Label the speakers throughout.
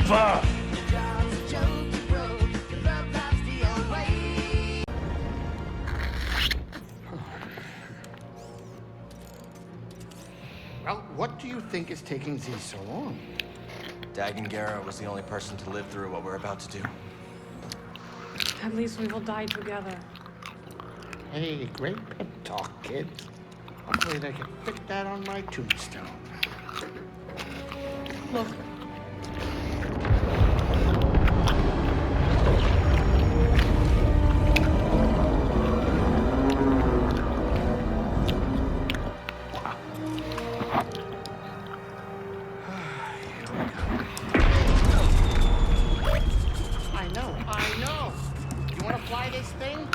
Speaker 1: Eva!
Speaker 2: Well, what do you think is taking Z so long?
Speaker 3: Dagan was the only person to live through what we're about to do.
Speaker 4: At least we will die together.
Speaker 2: Hey, great pep talk, kids. Hopefully they can fit that on my tombstone.
Speaker 4: Look.
Speaker 2: I know. You want to fly this thing?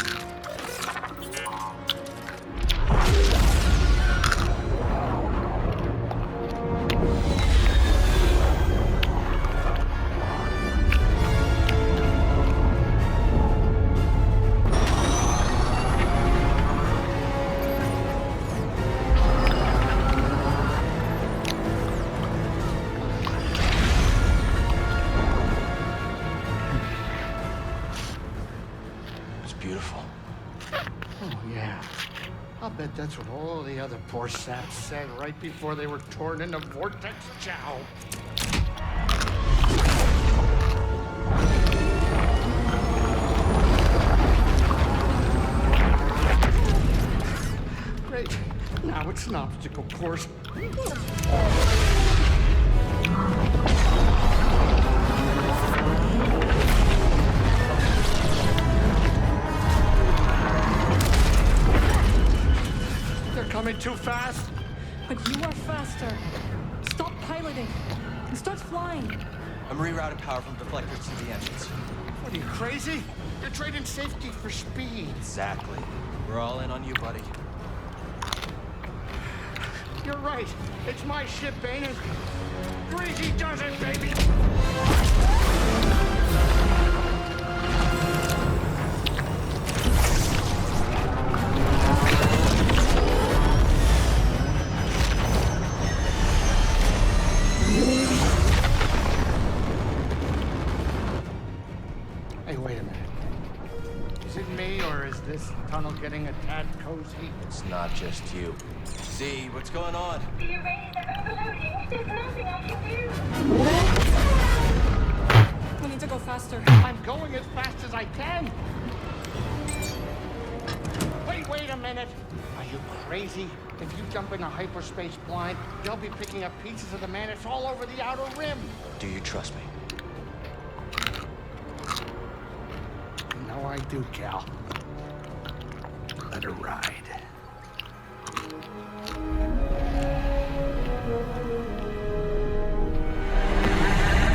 Speaker 3: Beautiful.
Speaker 2: Oh, yeah. I'll bet that's what all the other poor saps said right before they were torn into Vortex Chow. Great. Now it's an obstacle course. Coming too fast?
Speaker 4: But you are faster. Stop piloting and start flying.
Speaker 3: I'm rerouting power from deflectors to the engines.
Speaker 2: What are you, crazy? You're trading safety for speed.
Speaker 3: Exactly. We're all in on you, buddy.
Speaker 2: You're right. It's my ship, ain't it? Greasy does it, baby! Hey, wait a minute. Is it me, or is this tunnel getting a tad cozy?
Speaker 3: It's not just you. Z, what's going on?
Speaker 5: The arrays are overloading. There's nothing I can do.
Speaker 4: We need to go faster.
Speaker 2: I'm going as fast as I can. Wait a minute. Are you crazy? If you jump in a hyperspace blind, you'll be picking up pieces of the Mantis all over the outer rim.
Speaker 3: Do you trust me?
Speaker 2: No, I do, Cal. Let her ride.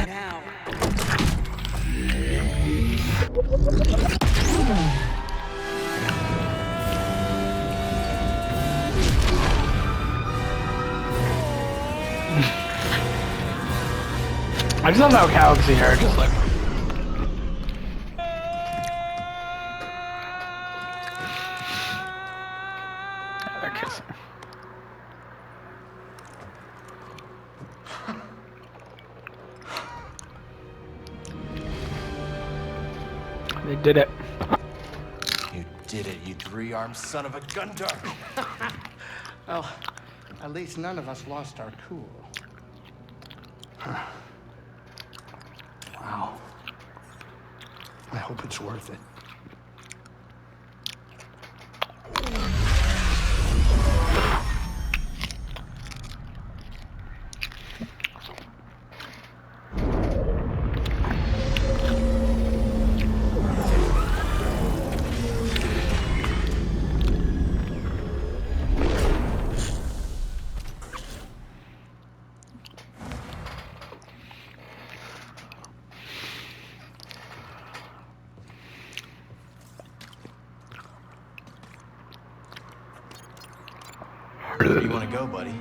Speaker 6: Now.
Speaker 1: I just love how Cal can see her just like. Yeah, they're kissing. They did it.
Speaker 3: You did it, you three-armed son of a gun dart.
Speaker 2: Well, at least none of us lost our cool. Wow. I hope it's worth it.
Speaker 3: Where do you want to go, buddy?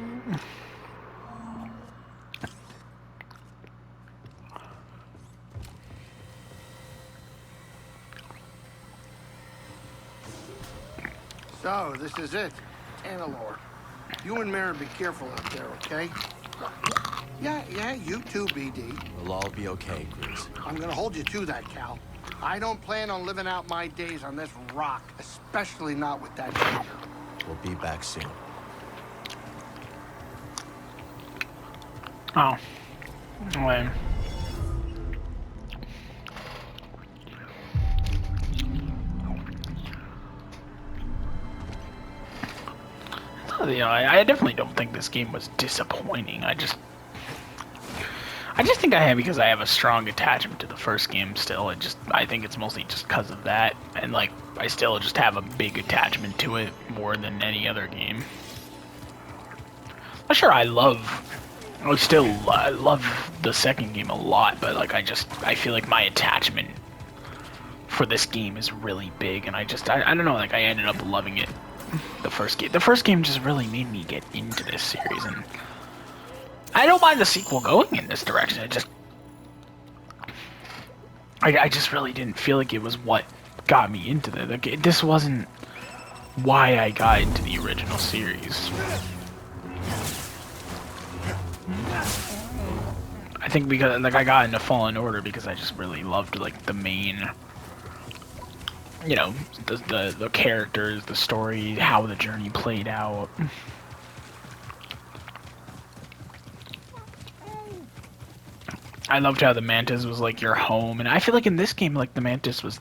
Speaker 2: So, this is it. Annalore. You and Mara be careful out there, okay? Yeah, you too, BD.
Speaker 3: We'll all be okay, Cruz.
Speaker 2: I'm gonna hold you to that, Cal. I don't plan on living out my days on this rock, especially not with that traitor.
Speaker 3: We'll be back soon.
Speaker 1: Oh. Lame. You know, I definitely don't think this game was disappointing. I just think I have because I have a strong attachment to the first game still. I think it's mostly just because of that, and like I still just have a big attachment to it more than any other game. I'm sure I love the second game a lot, but like I feel like my attachment for this game is really big, and I don't know, like I ended up loving it. The first game just really made me get into this series, and I don't mind the sequel going in this direction. I just really didn't feel like it was what got me into it. Like, this wasn't why I got into the original series. I think because like I got into Fallen Order because I just really loved like the main, you know, the characters, the story, how the journey played out. I loved how the Mantis was like your home, and I feel like in this game, like the Mantis was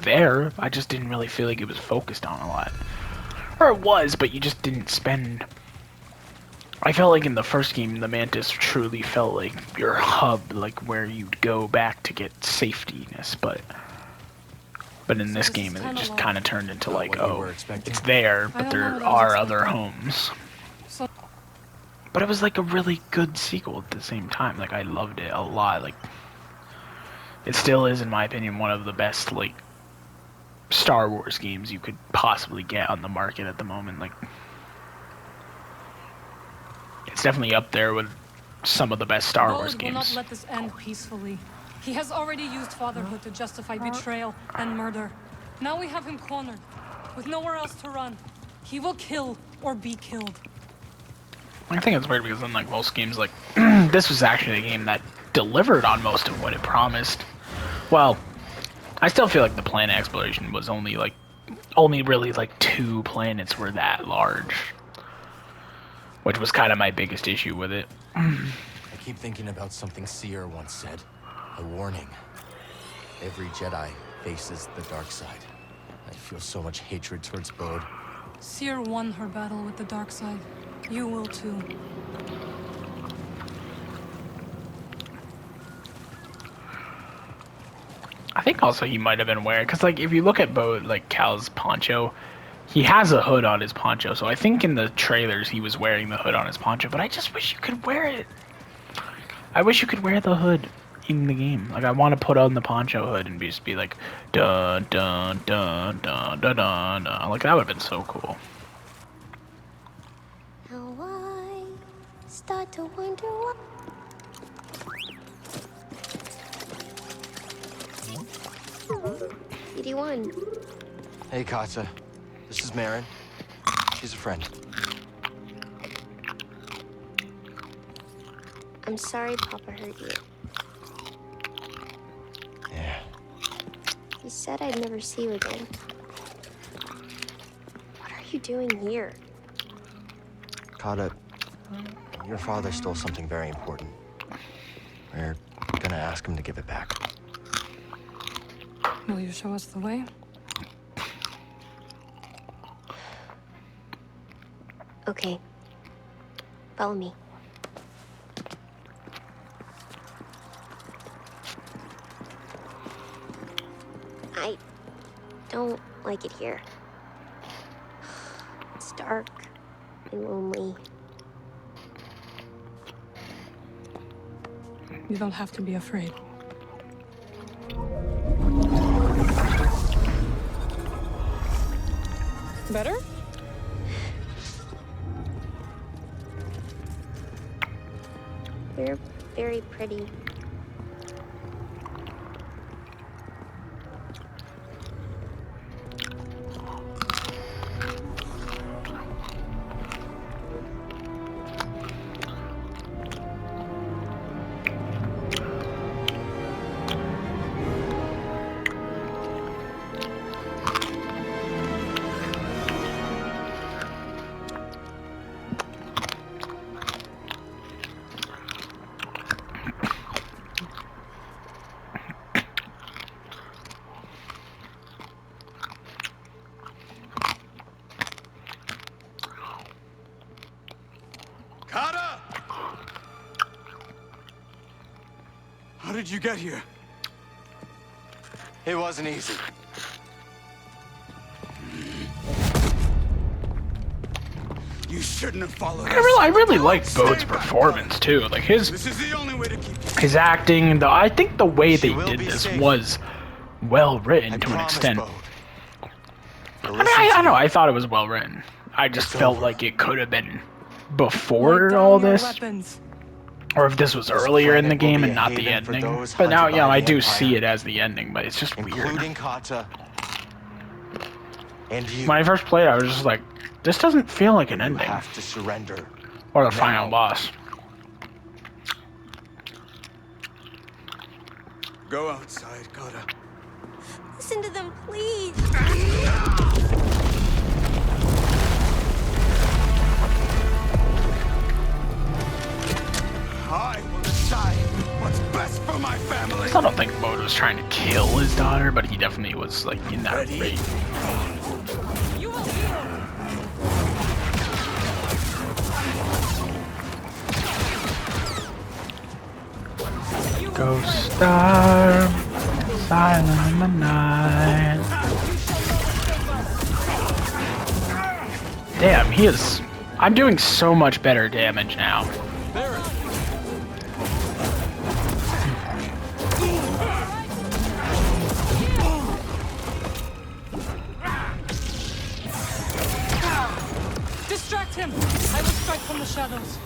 Speaker 1: there. I just didn't really feel like it was focused on a lot, or it was, but you just didn't spend. I felt like in the first game, the Mantis truly felt like your hub, like where you'd go back to get safetyness, but in this game, it just kind of turned into like, oh, it's there, but there are other homes. But it was like a really good sequel at the same time. Like I loved it a lot. Like it still is, in my opinion, one of the best like Star Wars games you could possibly get on the market at the moment. Like it's definitely up there with some of the best Star Wars games.
Speaker 4: Will not let this end peacefully. He has already used fatherhood to justify betrayal and murder. Now we have him cornered, with nowhere else to run. He will kill or be killed.
Speaker 1: I think it's weird because unlike most games, like this was actually a game that delivered on most of what it promised. Well, I still feel like the planet exploration was only really like 2 planets were that large, which was kind of my biggest issue with it.
Speaker 3: I keep thinking about something Seer once said. A warning. Every Jedi faces the dark side. I feel so much hatred towards Bode.
Speaker 4: Seer won her battle with the dark side. You will too.
Speaker 1: I think also he might have been wearing, because like if you look at Bode, like Cal's poncho, he has a hood on his poncho. So I think in the trailers he was wearing the hood on his poncho, but I just wish you could wear it. I wish you could wear the hood in the game. Like I want to put on the poncho hood and just be like dun dun dun dun dun dun dun. Like that would have been so cool.
Speaker 5: Now I start to wonder what. BD1.
Speaker 3: Hey, Katsa. This is Marin. She's a friend.
Speaker 5: I'm sorry Papa hurt you.
Speaker 3: Yeah.
Speaker 5: He said I'd never see you again. What are you doing here?
Speaker 3: Kata, your father stole something very important. We're gonna ask him to give it back.
Speaker 4: Will you show us the way?
Speaker 5: Okay. Follow me. I don't like it here. It's dark and lonely.
Speaker 4: You don't have to be afraid. Better?
Speaker 5: You're very pretty.
Speaker 3: did you get here? It wasn't easy. You shouldn't have followed us.
Speaker 1: I really liked Bode's performance too. Like
Speaker 3: This is the only way to keep you.
Speaker 1: his acting. I think the way
Speaker 3: She
Speaker 1: they
Speaker 3: will
Speaker 1: did
Speaker 3: be
Speaker 1: this
Speaker 3: safe.
Speaker 1: was well written
Speaker 3: I
Speaker 1: to an
Speaker 3: promise,
Speaker 1: extent.
Speaker 3: Bode.
Speaker 1: I mean, I don't know. I thought it was well written. I just felt like it could have been before
Speaker 4: Lay down
Speaker 1: all
Speaker 4: your
Speaker 1: this,
Speaker 4: weapons.
Speaker 1: or if this was
Speaker 3: This
Speaker 1: earlier in the
Speaker 3: planet will
Speaker 1: game
Speaker 3: be
Speaker 1: and
Speaker 3: a
Speaker 1: not the
Speaker 3: haven for
Speaker 1: ending.
Speaker 3: those
Speaker 1: But now,
Speaker 3: hunted by
Speaker 1: I
Speaker 3: the
Speaker 1: do
Speaker 3: Empire,
Speaker 1: see it as the ending, but it's just weird.
Speaker 3: including Kata and you.
Speaker 1: When I first played, I was just like, this doesn't feel like an
Speaker 3: You
Speaker 1: ending
Speaker 3: have to surrender.
Speaker 1: or the final boss.
Speaker 3: Go outside, Kata.
Speaker 5: Listen to them, please.
Speaker 3: I will decide what's best for my family.
Speaker 1: I don't think Bode was trying to kill his daughter, but he definitely was like in that rate.
Speaker 4: You will heal.
Speaker 1: Ghost star, silent in the night. Damn, he is. I'm doing so much better damage now.
Speaker 4: Distract him. I will strike from the shadows.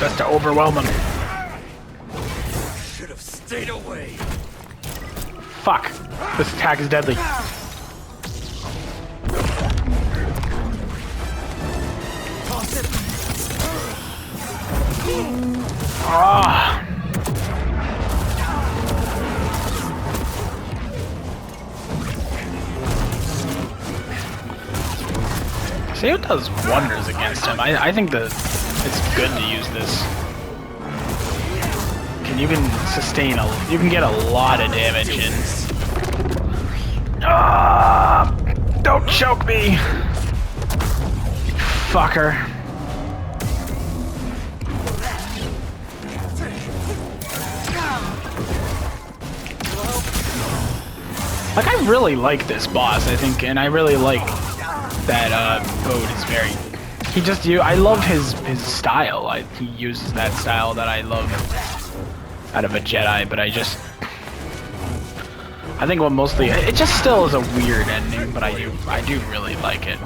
Speaker 1: Best to overwhelm him.
Speaker 3: Should have stayed away.
Speaker 1: Fuck. This attack is deadly. Ah. See, it does wonders against him. I think that it's good to use this. You can sustain you can get a lot of damage in. Ah! Don't choke me, fucker. Like, I really like this boss, I think, and I really like that Bode is very. I love his style. He uses that style that I love out of a Jedi, but I think what mostly it just still is a weird ending, but I do really like it.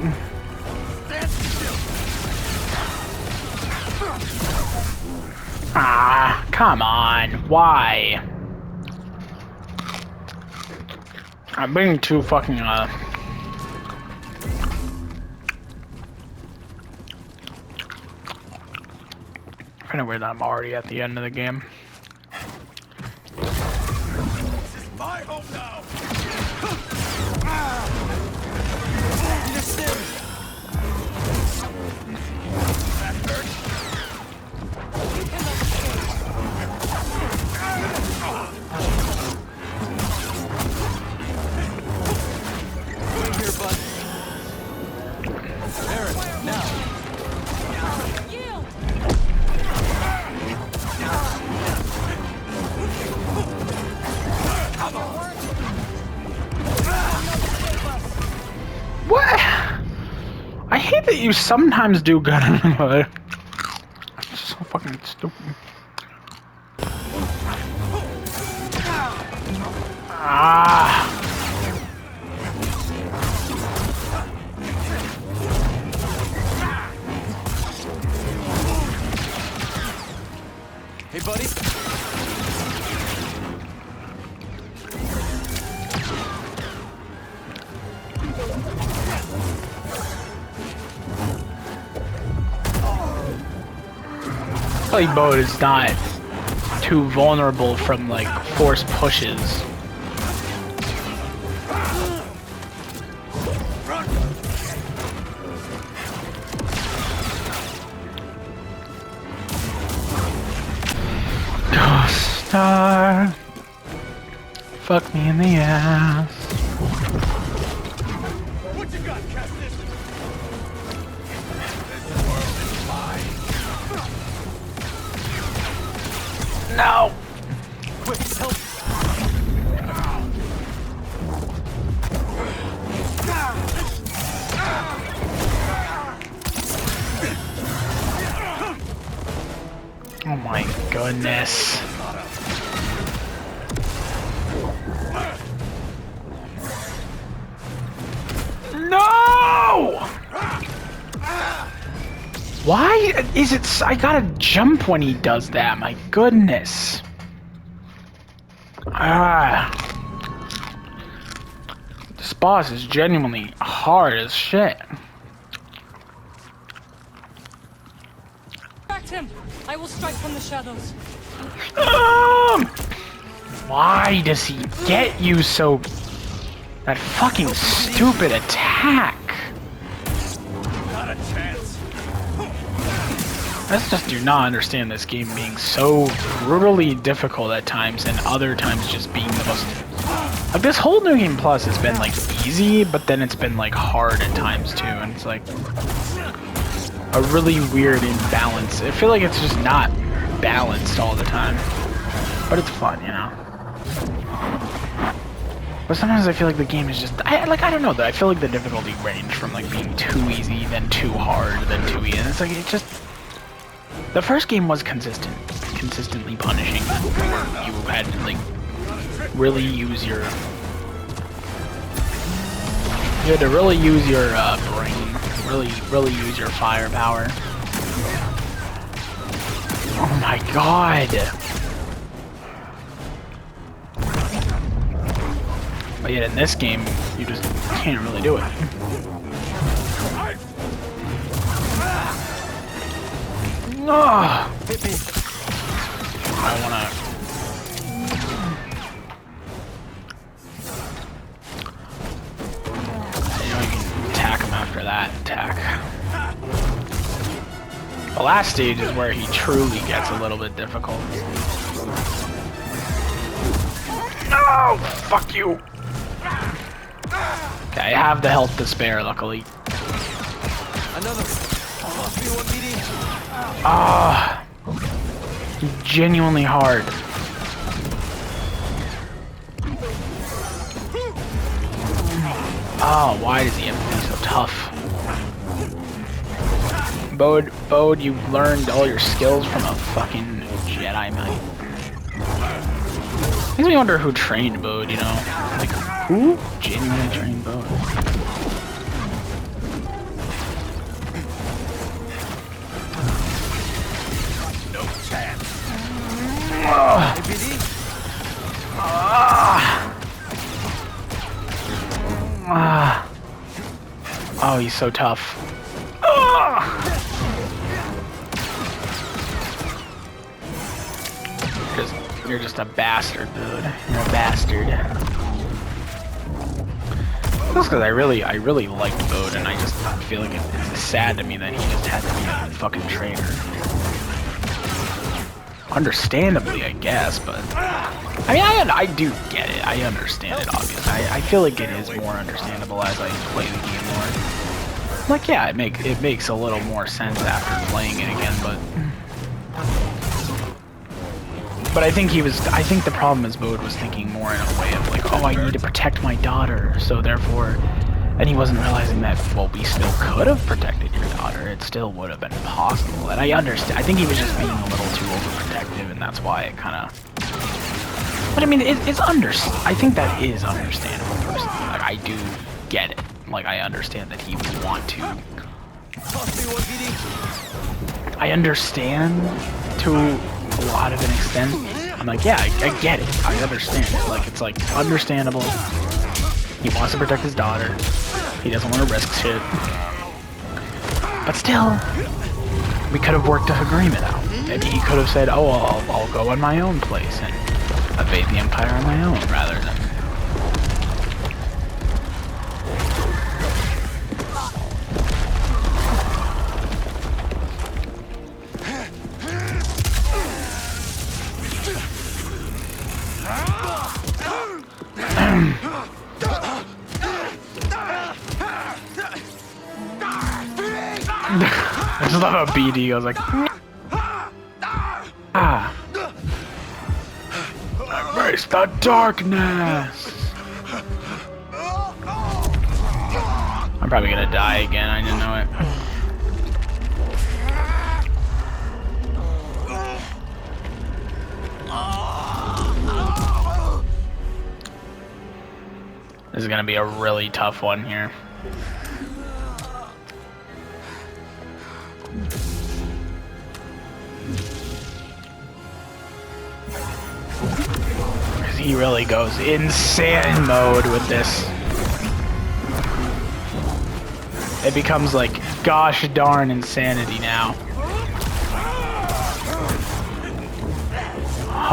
Speaker 1: Ah, come on, why? I'm being too fucking kind of weird that I'm already at the end of the game.
Speaker 3: This is my home now. That hurt. Right here, bud. Aaron, now.
Speaker 4: Yield.
Speaker 1: What? I hate that you sometimes do good. It's so fucking stupid. Ah.
Speaker 3: Hey, buddy.
Speaker 1: Like Bode is not too vulnerable from like force pushes. Star, fuck me in the ass.
Speaker 2: What you got, Kestis?
Speaker 1: No.
Speaker 3: Quick, help!
Speaker 1: Oh my goodness. No! Why is it? I gotta jump when he does that. My goodness. This boss is genuinely hard as shit.
Speaker 4: Distract him. I will strike from the shadows.
Speaker 1: Why does he get you so? That fucking stupid attack.
Speaker 3: Not a chance.
Speaker 1: I just do not understand this game being so brutally difficult at times and other times just being the most... Like, this whole New Game Plus has been, like, easy, but then it's been, like, hard at times, too, and it's, like, a really weird imbalance. I feel like it's just not balanced all the time. But it's fun, you know? But sometimes I feel like the game is just... I don't know, though. I feel like the difficulty range from, like, being too easy, then too hard, then too easy. And it's like, it just... The first game was consistently punishing, where you had to, like, really use your... You had to really use your brain, really use your firepower. Oh my god! But yet in this game, you just can't really do it. No!
Speaker 3: Hit me.
Speaker 1: I wanna... You know, you can attack him after that attack. The last stage is where he truly gets a little bit difficult. No! Fuck you! Okay, I have the health to spare, luckily.
Speaker 3: Another. Must be one BD.
Speaker 1: Ah, genuinely hard. Oh, why does he have to be so tough? Bode, you've learned all your skills from a fucking Jedi Knight. Makes me wonder who trained Bode, you know? Like, who genuinely trained Bode? Oh, he's so tough. You're just a bastard, dude. You're a bastard. That's because I really liked Bode, and I just feel like it's sad to me that he just had to be a fucking traitor. Understandably, I guess, but I mean, I do get it. I understand it, obviously. I feel like it is more understandable as I play the game more. Like, yeah, it makes a little more sense after playing it again, but I think the problem is Bode was thinking more in a way of like, oh, I need to protect my daughter, so therefore, and he wasn't realizing that, well, we still could have protected your daughter. It still would have been possible, and I understand. I think he was just being a little too overprotective, and that's why it kind of... But I mean, I think that is understandable, personally. Like, I do get it. Like, I understand that he would want to... I understand to a lot of an extent. I'm like, yeah, I get it. I understand it. Like, it's like understandable. He wants to protect his daughter. He doesn't want to risk shit. But still, we could have worked an agreement out. Maybe he could have said, oh, I'll go in my own place and evade the Empire on my own, rather than... I just love how BD goes like, ah, embrace the darkness. I'm probably gonna die again. I didn't know it. This is gonna be a really tough one here. He really goes insane mode with this. It becomes like gosh darn insanity now.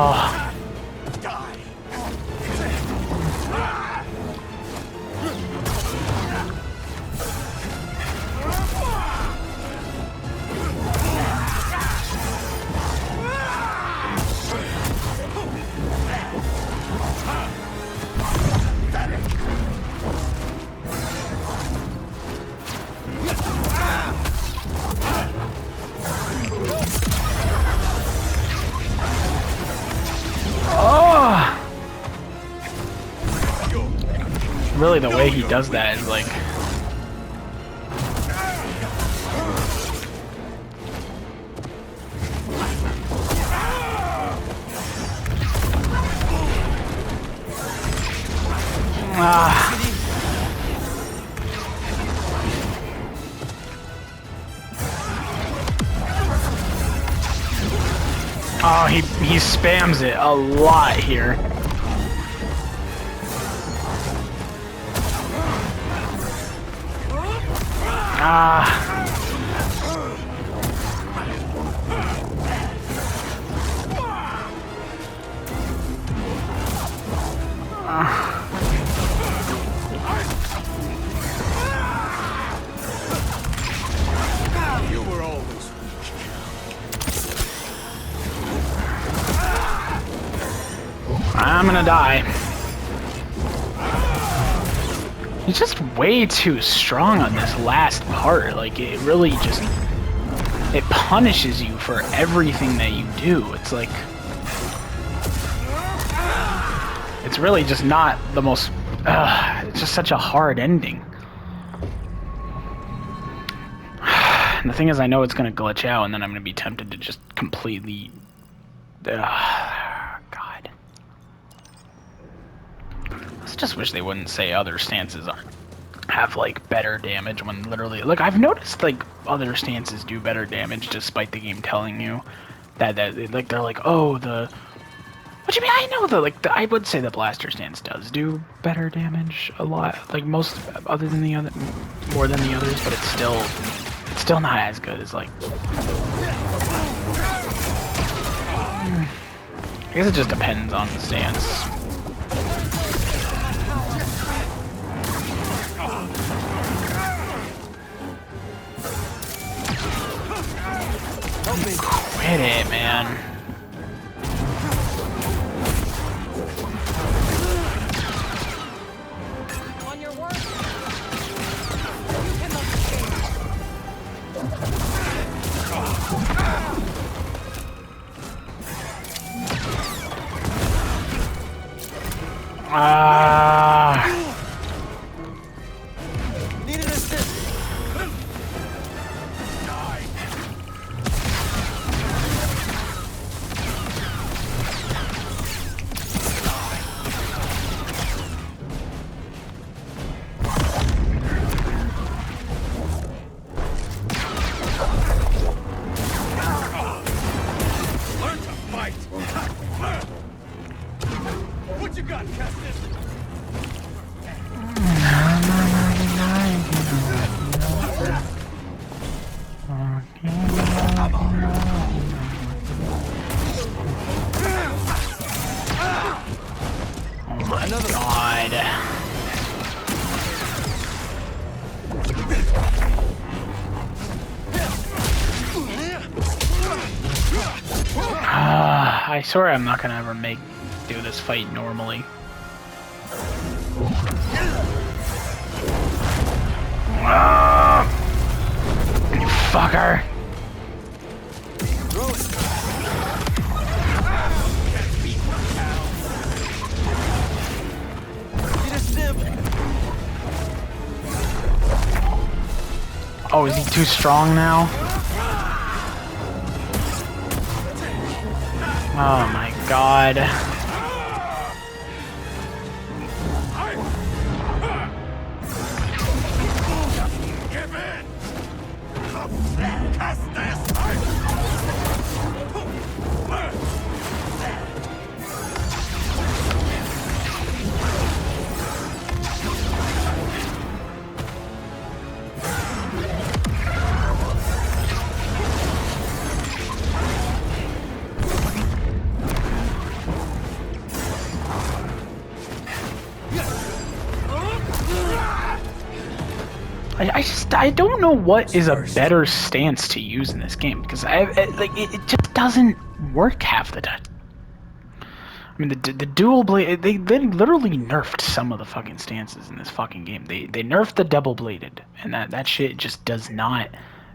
Speaker 1: Oh. Really, the way he does that is like... Oh, he spams it a lot here.
Speaker 3: You were always
Speaker 1: I'm gonna die. He's just way too strong on this last part. Like, it really just... It punishes you for everything that you do. It's like... It's really just not the most... it's just such a hard ending. And the thing is, I know it's gonna glitch out, and then I'm gonna be tempted to just completely... God. I just wish they wouldn't say other stances have like better damage when literally... Look, I've noticed like other stances do better damage despite the game telling you that like they're like, oh, the... What do you mean? I know I would say the blaster stance does do better damage a lot, like most other than the other, more than the others, but it's still not as good as like... I guess it just depends on the stance. Quit it, man.
Speaker 4: On your word. You cannot escape.
Speaker 3: Need an assist. What you got, Castus?
Speaker 1: Oh my god. I swear I'm not gonna ever do this fight normally. You fucker! Oh, is he too strong now? Oh my god. I don't know what is a better stance to use in this game, because it just doesn't work half the time. I mean, the dual blade, they literally nerfed some of the fucking stances in this fucking game. They nerfed the double bladed, and that shit just does not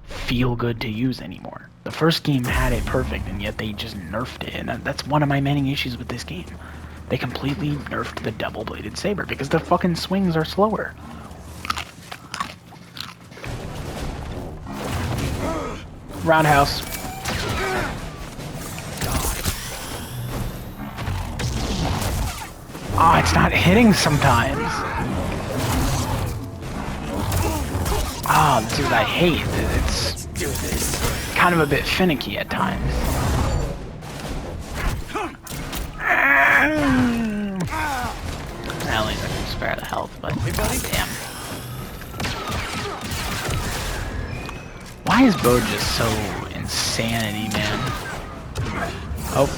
Speaker 1: feel good to use anymore. The first game had it perfect, and yet they just nerfed it, and that's one of my main issues with this game. They completely nerfed the double bladed saber because the fucking swings are slower. Roundhouse. Oh, it's not hitting sometimes. Oh, this is what I hate. It's kind of a bit finicky at times. At least I can spare the health, but damn. Why is Bo just so insanity, man? Oh.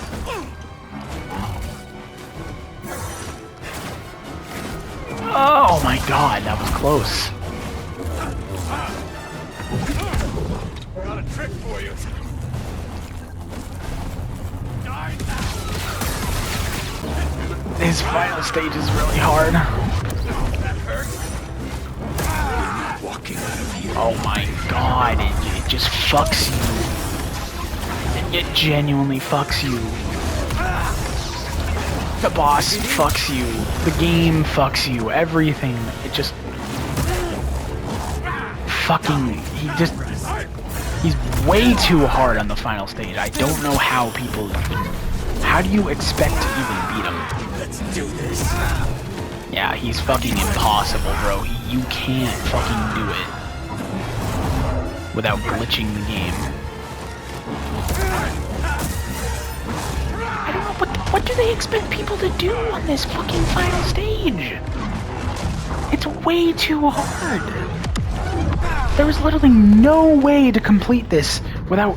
Speaker 1: Oh my god, that was close.
Speaker 3: Got a trick for you.
Speaker 1: His final stage is really hard. Oh my god, it just fucks you. It genuinely fucks you. The boss fucks you. The game fucks you. Everything. It just... fucking... He's way too hard on the final stage. I don't know how people even... How do you expect to even beat him?
Speaker 3: Let's do this.
Speaker 1: Yeah, he's fucking impossible, bro. You can't fucking do it without glitching the game. I don't know, what do they expect people to do on this fucking final stage? It's way too hard. There was literally no way to complete this without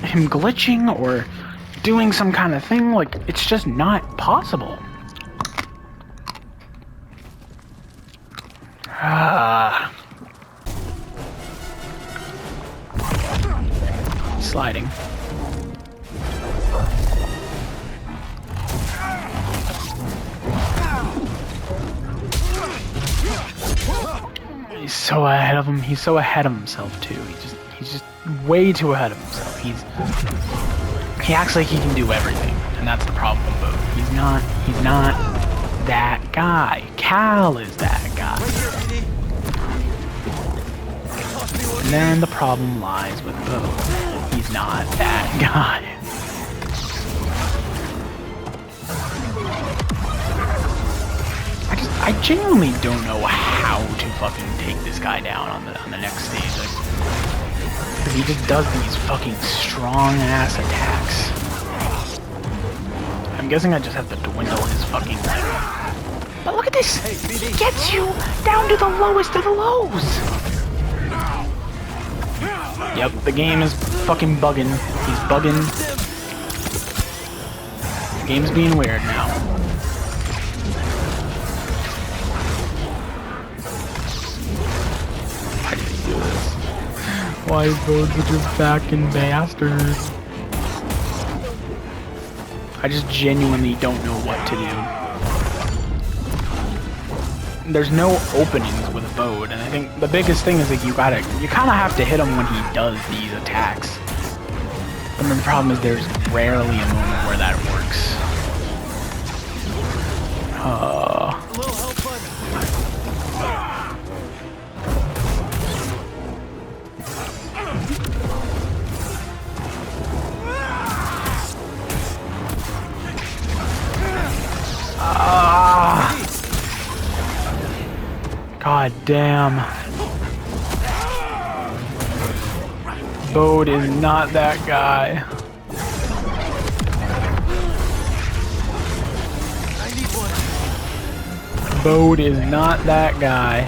Speaker 1: him glitching or doing some kind of thing. Like, it's just not possible. Sliding. He's so ahead of him. He's so ahead of himself too. He's just way too ahead of himself. He acts like he can do everything, and that's the problem with Bo. He's not that guy. Cal is that guy. And then the problem lies with Bo. He's not that guy. I genuinely don't know how to fucking take this guy down on the next stage. Like, because he just does these fucking strong ass attacks. I'm guessing I just have to dwindle his fucking life. But look at this! He gets you down to the lowest of the lows! Yep, the game is fucking bugging. He's bugging. Game's being weird now. Why did he do this? Why is Bode such a fucking bastard? I just genuinely don't know what to do. There's no openings with Bode, and I think the biggest thing is that you kind of have to hit him when he does these attacks. And the problem is there's rarely a moment where that works. God damn. Bode is not that guy. Bode is not that guy.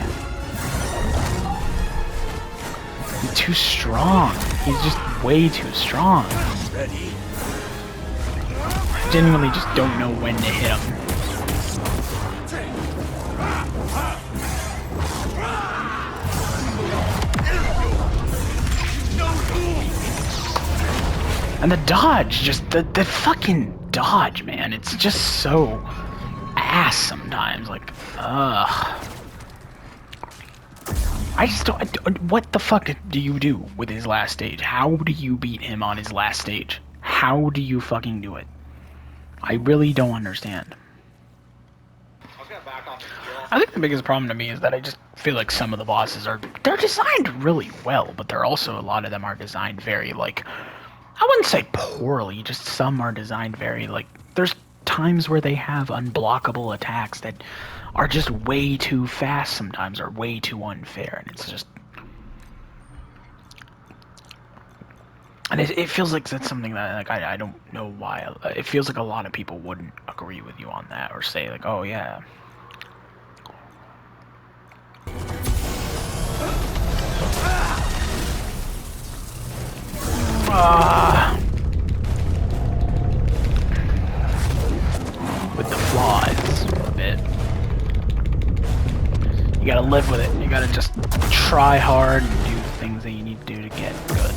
Speaker 1: He's too strong. He's just way too strong. I genuinely just don't know when to hit him. And the dodge, just the fucking dodge, man. It's just so ass sometimes. Like, ugh. I just don't. What the fuck do you do with his last stage? How do you beat him on his last stage? How do you fucking do it? I really don't understand. I think the biggest problem to me is that I just feel like some of the bosses they're designed really well, but they're also, a lot of them are designed very, like, I wouldn't say poorly, just some are designed very, like, there's times where they have unblockable attacks that are just way too fast sometimes, or way too unfair, and it's just... And it feels like that's something that, like, I don't know why. It feels like a lot of people wouldn't agree with you on that, or say, like, oh, yeah. With the flaws a bit. You gotta live with it. You gotta just try hard and do the things that you need to do to get good.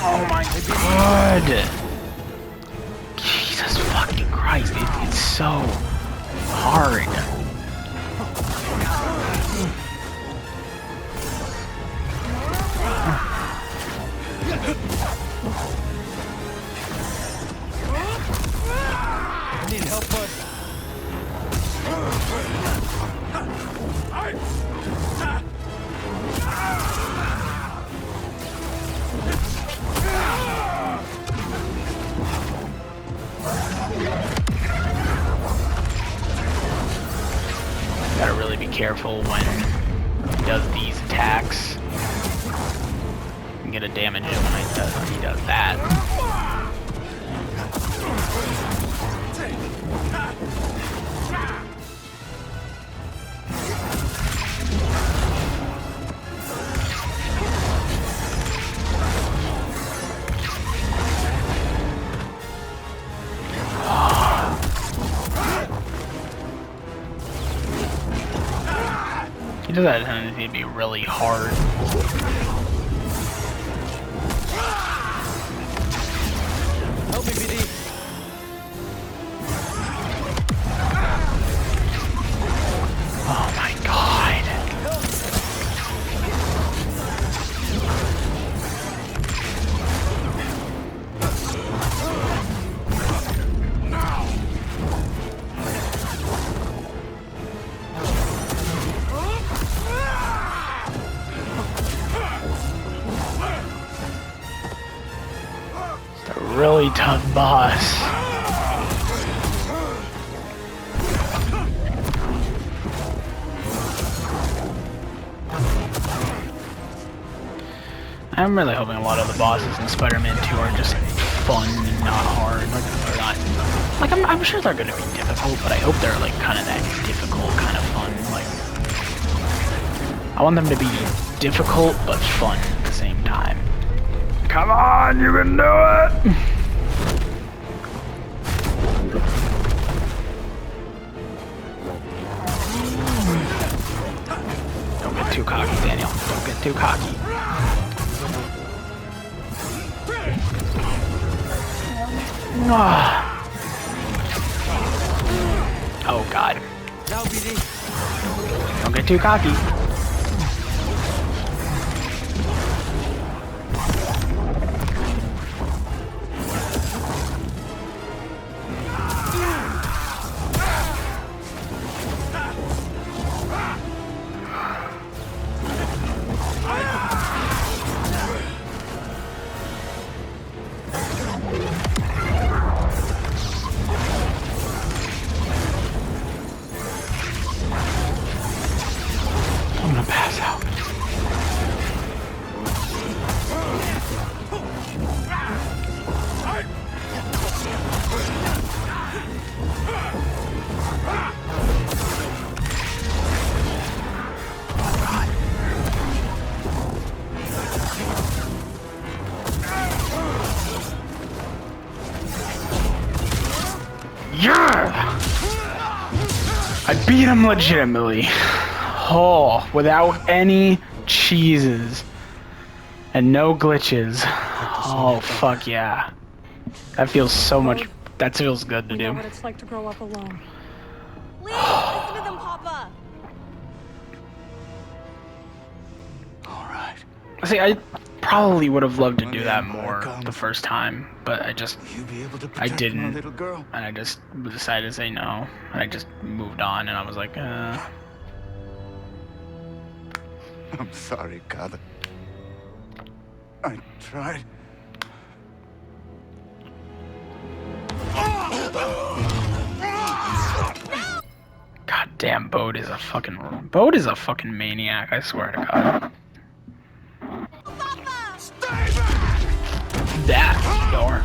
Speaker 1: Oh my god! Jesus fucking Christ, it's so hard.
Speaker 3: I need help, bud.
Speaker 1: Gotta really be careful when he does these attacks. You can get a damage when he does that. He does that tendency to be really hard.
Speaker 3: Help me, BD.
Speaker 1: Oh my god. It's a really tough boss. I'm really hoping a lot of the bosses in Spider-Man 2 are just fun and not hard. Like, or not. Like, I'm sure they're gonna be difficult, but I hope they're, like, kind of that difficult kind of fun. Like, I want them to be difficult but fun at the same time. Come on, you can do it! Don't get too cocky, Daniel. Don't get too cocky. Oh, God. Don't get too cocky. I'm gonna pass out. Yeah! I beat him legitimately. Oh, without any cheeses and no glitches. Oh, fuck yeah. That feels so much. That feels good to
Speaker 4: We know
Speaker 1: do.
Speaker 4: what it's like to grow up alone.
Speaker 7: Please, listen to them, Papa.
Speaker 3: Alright.
Speaker 1: See, I probably would have loved to do that more the first time, but I didn't,
Speaker 3: Little girl.
Speaker 1: and I just decided to say no, and I just moved on, and I was like,
Speaker 8: I'm sorry, God. I tried.
Speaker 1: goddamn, Bode is a fucking maniac, I swear to God. That door.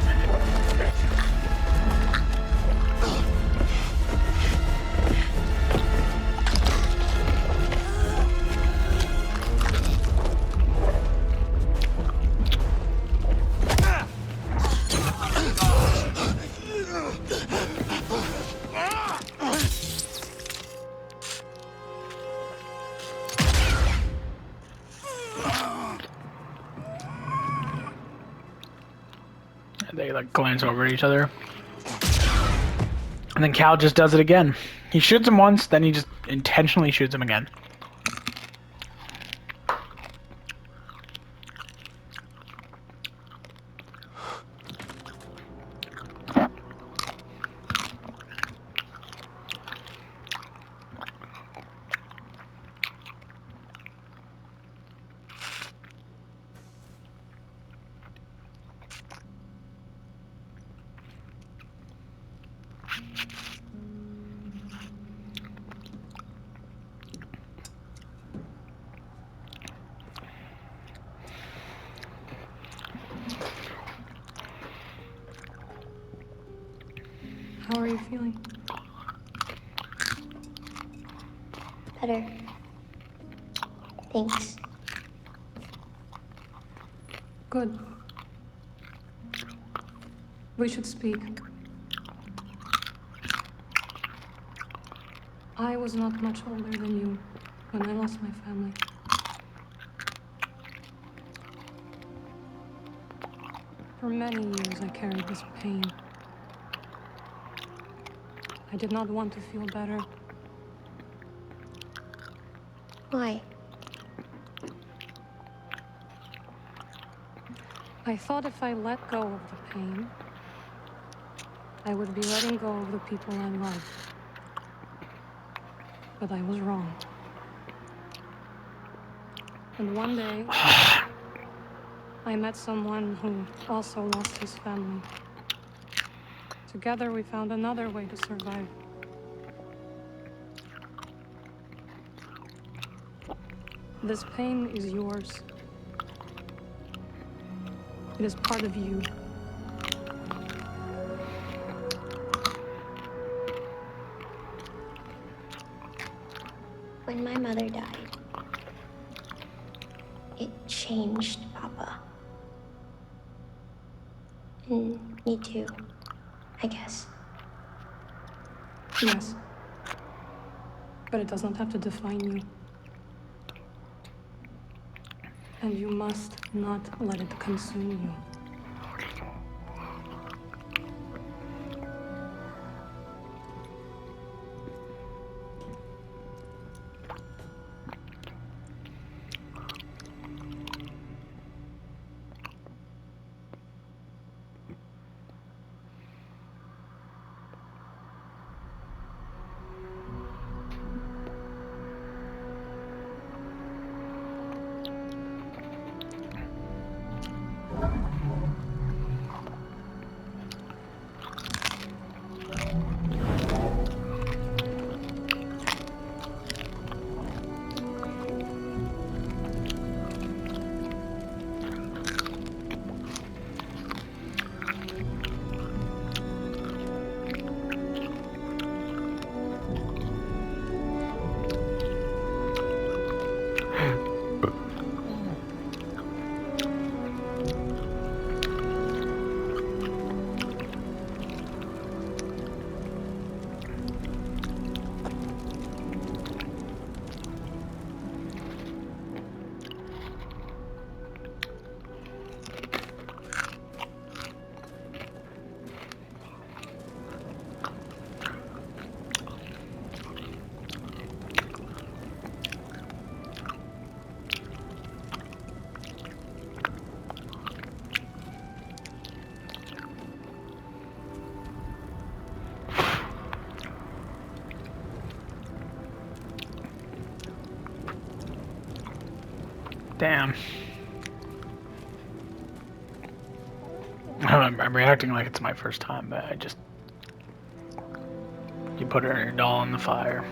Speaker 1: They like glance over at each other. And then Cal just does it again. He shoots him once, then he just intentionally shoots him again.
Speaker 4: How are you feeling?
Speaker 5: Better. Thanks.
Speaker 4: Good. We should speak. I was not much older than you when I lost my family. For many years I carried this pain. I did not want to feel better.
Speaker 5: Why?
Speaker 4: I thought if I let go of the pain, I would be letting go of the people I loved. But I was wrong. And one day, I met someone who also lost his family. Together we found another way to survive. This pain is yours. It is part of you.
Speaker 5: When my mother died, it changed Papa. Me too, I guess.
Speaker 4: Yes. But it does not have to define you. And you must not let it consume you.
Speaker 1: Damn. I'm reacting like it's my first time, but I just... You put your doll in the fire.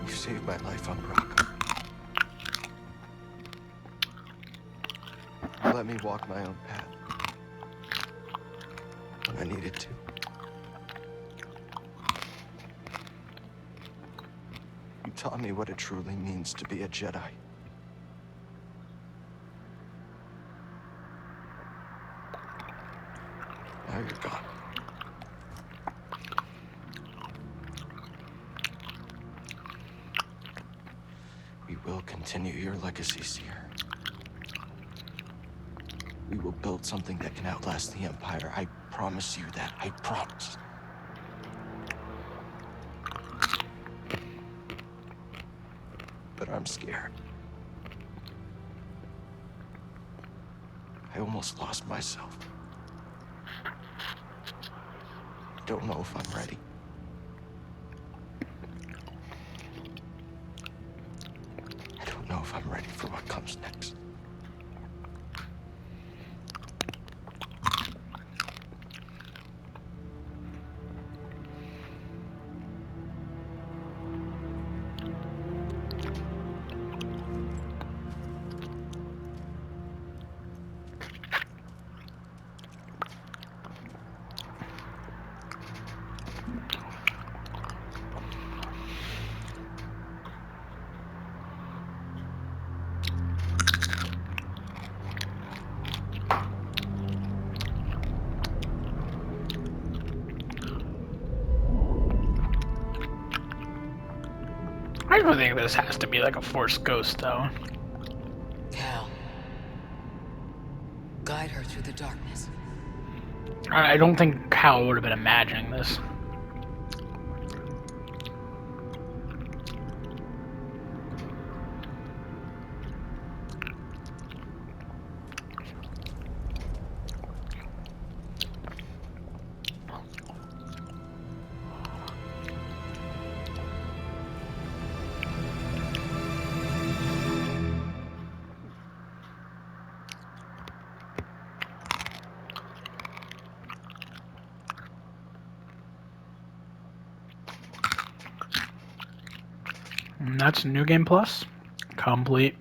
Speaker 3: You saved my life on Rock. You let me walk my own path when I needed to. You taught me what it truly means to be a Jedi. Now you're gone. We will continue your legacy, Seer. We will build something that can outlast the Empire. I promise you that. I promise. But I'm scared. I almost lost myself. I don't know if I'm ready. I don't know if I'm ready for what comes next.
Speaker 1: I don't think this has to be like a Force ghost, though.
Speaker 6: Cal. Guide her through the darkness.
Speaker 1: I don't think Cal would have been imagining this. And that's New Game Plus. Complete.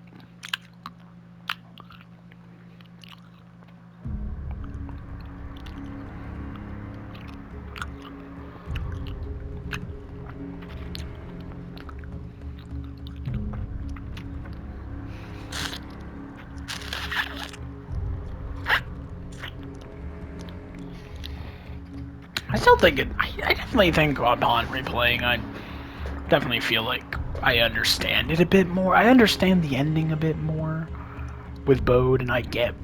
Speaker 1: I still think it. I definitely think upon replaying, I definitely feel like I understand it a bit more. I understand the ending a bit more with Bode, and I get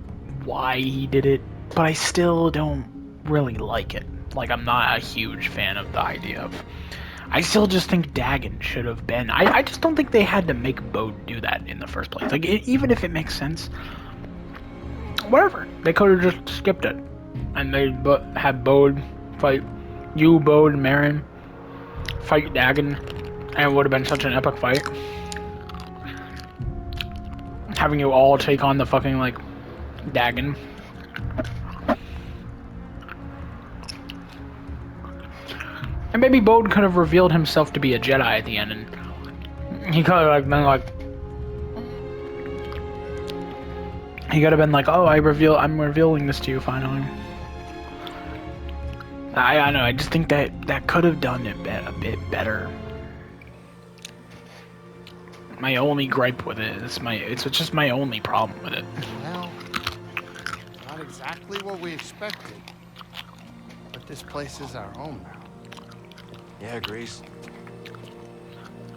Speaker 1: why he did it, but I still don't really like it. Like, I'm not a huge fan of the idea of. I still just think Dagon should have been. I just don't think they had to make Bode do that in the first place. Like, even if it makes sense, whatever. They could have just skipped it, and they had Bode fight you, Bode, and Marin fight Dagon, and it would have been such an epic fight. Having you all take on the fucking, like, Dagon. And maybe Bode could have revealed himself to be a Jedi at the end, and he could have, like, been like, he could have been like, oh, I'm revealing this to you finally. I don't know, I just think that could have done it a bit better. My only gripe with it is it's just my only problem with it.
Speaker 2: Well, not exactly what we expected. But this place is our home now.
Speaker 3: Yeah, Grease.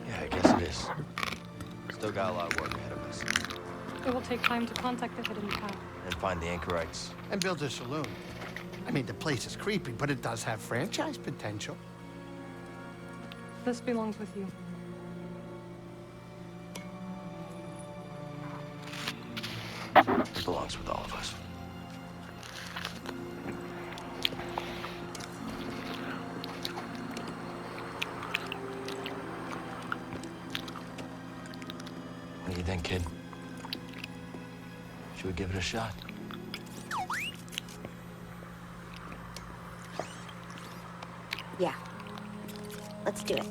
Speaker 3: Yeah, I guess it is. Still got a lot of work ahead of us.
Speaker 4: It will take time to contact the hidden path.
Speaker 3: And find the anchorites.
Speaker 2: And build a saloon. I mean, the place is creepy, but it does have franchise potential.
Speaker 4: This belongs with you.
Speaker 3: It belongs with all of us. What do you think, kid? Should we give it a shot?
Speaker 5: Yeah. Let's do it.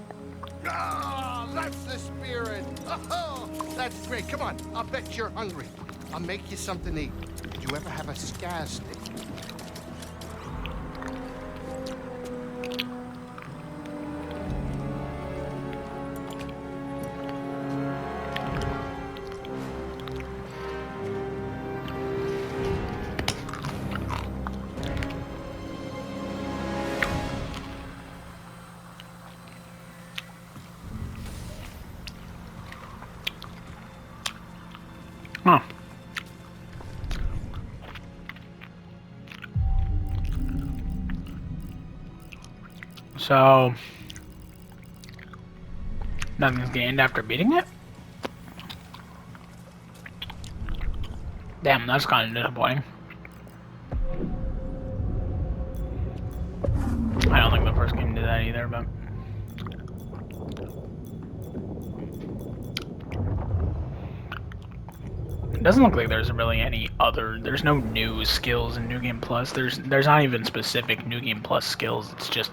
Speaker 2: Ah, that's the spirit. Oh, that's great. Come on, I'll bet you're hungry. I'll make you something to eat. Did you ever have a scaz stick?
Speaker 1: Huh. So, nothing's gained after beating it? Damn, that's kind of disappointing. I don't think the first game did that either, but... It doesn't look like there's really any other... There's no new skills in New Game Plus. There's not even specific New Game Plus skills. It's just...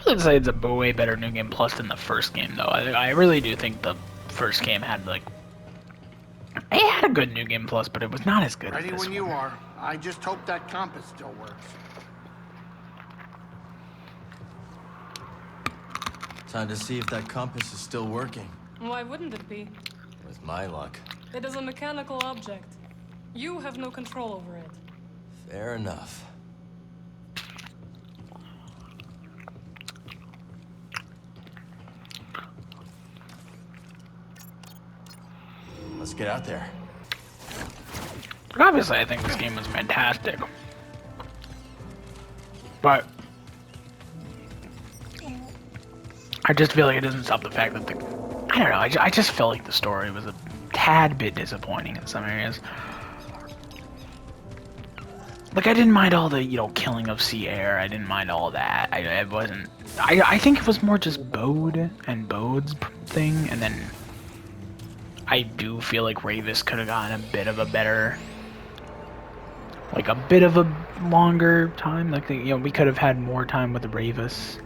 Speaker 1: I'd say it's a way better New Game Plus than the first game, though. I really do think the first game had, like... It had a good New Game Plus, but it was not as good as
Speaker 2: Ready
Speaker 1: this
Speaker 2: when you
Speaker 1: one.
Speaker 2: are. I just hope that compass still works.
Speaker 3: Time to see if that compass is still working.
Speaker 4: Why wouldn't it be?
Speaker 3: With my luck.
Speaker 4: It is a mechanical object. You have no control over it.
Speaker 3: Fair enough. Let's get out there.
Speaker 1: But obviously, I think this game was fantastic. But I just feel like it doesn't stop the fact that I don't know, I just felt like the story was a tad bit disappointing in some areas. Like, I didn't mind all the, you know, killing of Sierra, I didn't mind all that. I wasn't... I think it was more just Bode and Bode's thing, and then I do feel like Ravis could have gotten a bit of a better... Like, a bit of a longer time. Like, you know, we could have had more time with Ravis.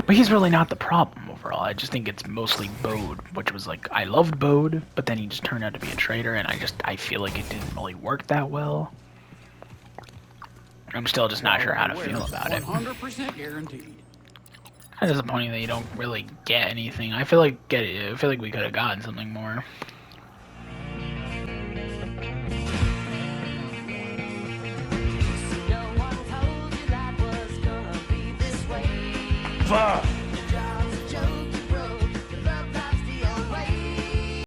Speaker 1: But he's really not the problem overall. I just think it's mostly Bode, which was like, I loved Bode, but then he just turned out to be a traitor, and I feel like it didn't really work that well. I'm still just not sure how to feel about it.
Speaker 9: 100% guaranteed.
Speaker 1: Kind of disappointing that you don't really get anything. I feel like we could have gotten something more.
Speaker 10: Fuck!